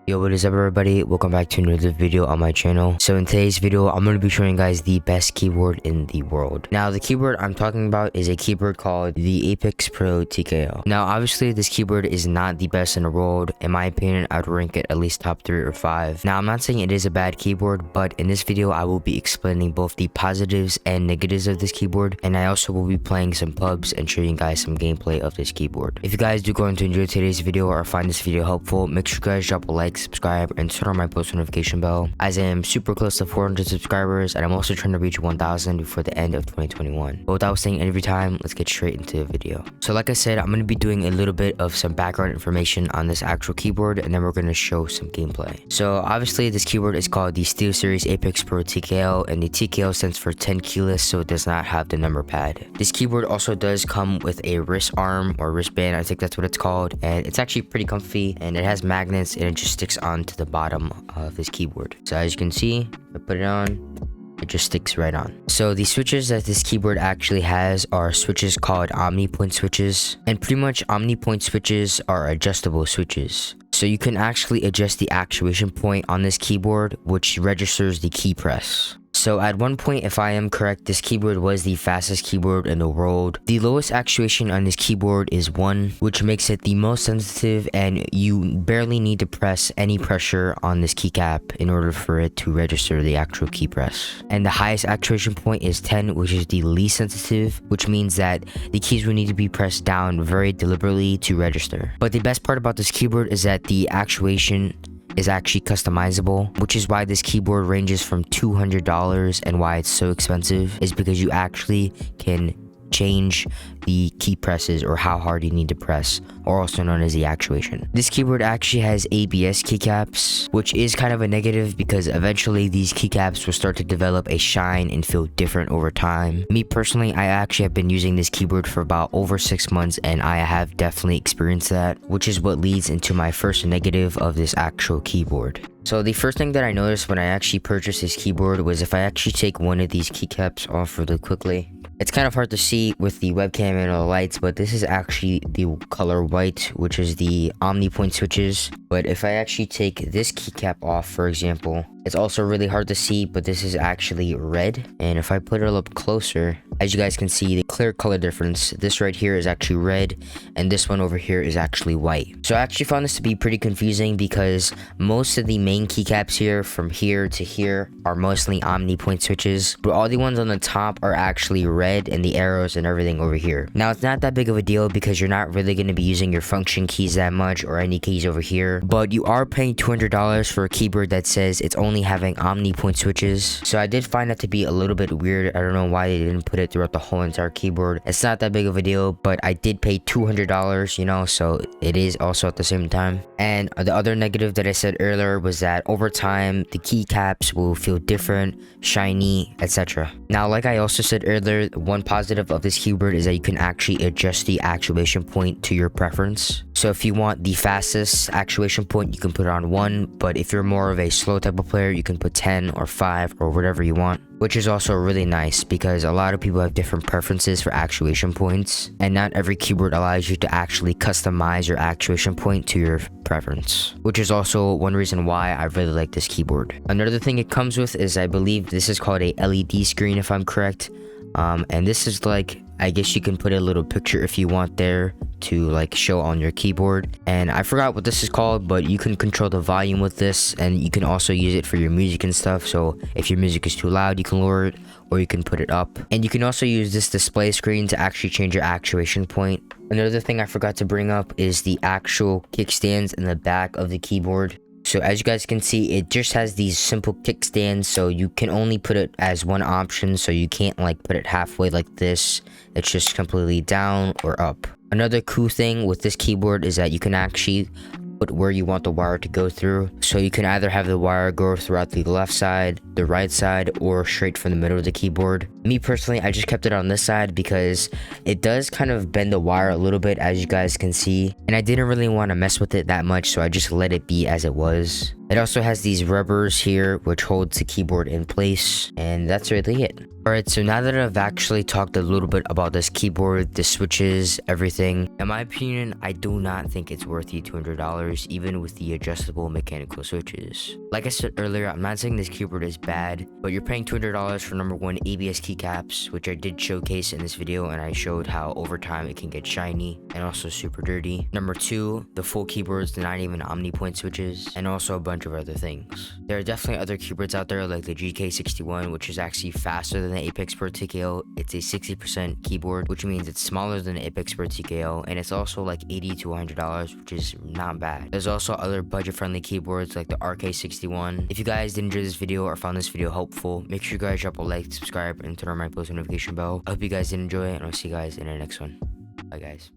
Yo, what is up everybody? Welcome back to another video on my channel. So in today's video, I'm going to be showing you guys the best keyboard in the world. Now the keyboard I'm talking about is a keyboard called the Apex Pro TKL. Now obviously this keyboard is not the best in the world. In my opinion, I'd rank it at least top 3 or 5. Now I'm not saying it is a bad keyboard, but in this video I will be explaining both the positives and negatives of this keyboard, and I also will be playing some pubs and showing you guys some gameplay of this keyboard. If you guys do going to enjoy today's video or find this video helpful, make sure you guys drop a like, subscribe, and turn on my post notification bell, as I am super close to 400 subscribers and I'm also trying to reach 1000 before the end of 2021. But without wasting any time, let's get straight into the video. So like I said, I'm going to be doing a little bit of some background information on this actual keyboard, and then we're going to show some gameplay. So obviously this keyboard is called the SteelSeries Apex Pro TKL, and the TKL stands for 10 keyless, so it does not have the number pad. This keyboard also does come with a wrist arm or wristband, I think that's what it's called, and it's actually pretty comfy, and it has magnets and it just sticks onto the bottom of this keyboard. So as you can see, I put it on, it just sticks right on. So the switches that this keyboard actually has are switches called Omnipoint Switches, and pretty much Omnipoint Switches are adjustable switches. So you can actually adjust the actuation point on this keyboard, which registers the key press. So at one point, if I am correct, this keyboard was the fastest keyboard in the world. The lowest actuation on this keyboard is 1, which makes it the most sensitive, and you barely need to press any pressure on this keycap in order for it to register the actual key press. And the highest actuation point is 10, which is the least sensitive, which means that the keys will need to be pressed down very deliberately to register. But the best part about this keyboard is that the actuation is actually customizable, which is why this keyboard ranges from $200, and why it's so expensive is because you actually can change the key presses or how hard you need to press, or also known as the actuation. This keyboard actually has ABS keycaps, which is kind of a negative because eventually these keycaps will start to develop a shine and feel different over time. Me personally, I actually have been using this keyboard for about over 6 months, and I have definitely experienced that, which is what leads into my first negative of this actual keyboard. So the first thing that I noticed when I actually purchased this keyboard was if I actually take one of these keycaps off really quickly, it's kind of hard to see with the webcam and all the lights, but this is actually the color white, which is the Omnipoint switches. But if I actually take this keycap off, for example, it's also really hard to see, but this is actually red. And if I put it up closer, as you guys can see the clear color difference, this right here is actually red and this one over here is actually white. So I actually found this to be pretty confusing because most of the main keycaps here from here to here are mostly Omnipoint switches, but all the ones on the top are actually red, and the arrows and everything over here. Now it's not that big of a deal because you're not really going to be using your function keys that much or any keys over here, but you are paying $200 for a keyboard that says it's only having Omnipoint switches. So I did find that to be a little bit weird. I don't know why they didn't put it throughout the whole entire keyboard. It's not that big of a deal, but I did pay $200, you know, so it is also at the same time. And the other negative that I said earlier was that over time the keycaps will feel different, shiny, etc. Now like I also said earlier, one positive of this keyboard is that you can actually adjust the actuation point to your preference. So if you want the fastest actuation point, you can put it on 1, but if you're more of a slow type of player, you can put 10 or 5 or whatever you want, which is also really nice because a lot of people have different preferences for actuation points, and not every keyboard allows you to actually customize your actuation point to your preference, which is also one reason why I really like this keyboard. Another thing it comes with is, I believe this is called a LED screen if I'm correct, and this is like, I guess you can put a little picture if you want there to like show on your keyboard, and I forgot what this is called, but you can control the volume with this, and you can also use it for your music and stuff. So if your music is too loud, you can lower it, or you can put it up, and you can also use this display screen to actually change your actuation point. Another thing I forgot to bring up is the actual kickstands in the back of the keyboard. So as you guys can see, it just has these simple kickstands, so you can only put it as one option, so you can't like put it halfway like this. It's just completely down or up. Another cool thing with this keyboard is that you can actually put where you want the wire to go through. So you can either have the wire go throughout the left side, the right side, or straight from the middle of the keyboard. Me personally, I just kept it on this side because it does kind of bend the wire a little bit, as you guys can see, and I didn't really want to mess with it that much, so I just let it be as it was. It also has these rubbers here which holds the keyboard in place, and that's really it. Alright, so now that I've actually talked a little bit about this keyboard, the switches, everything, in my opinion, I do not think it's worth the $200 even with the adjustable mechanical switches. Like I said earlier, I'm not saying this keyboard is bad, but you're paying $200 for number one, ABS keycaps, which I did showcase in this video, and I showed how over time it can get shiny and also super dirty. Number two, the full keyboards, they're not even Omnipoint switches, and also a bunch of other things. There are definitely other keyboards out there like the GK61, which is actually faster than the Apex Pro TKL. It's a 60% keyboard, which means it's smaller than the Apex Pro TKL, and it's also like $80 to $100, which is not bad. There's also other budget-friendly keyboards like the RK61. If you guys did enjoy this video or found this video helpful, make sure you guys drop a like, subscribe, and turn on my post notification bell. I hope you guys did enjoy it, and I'll see you guys in the next one. Bye guys.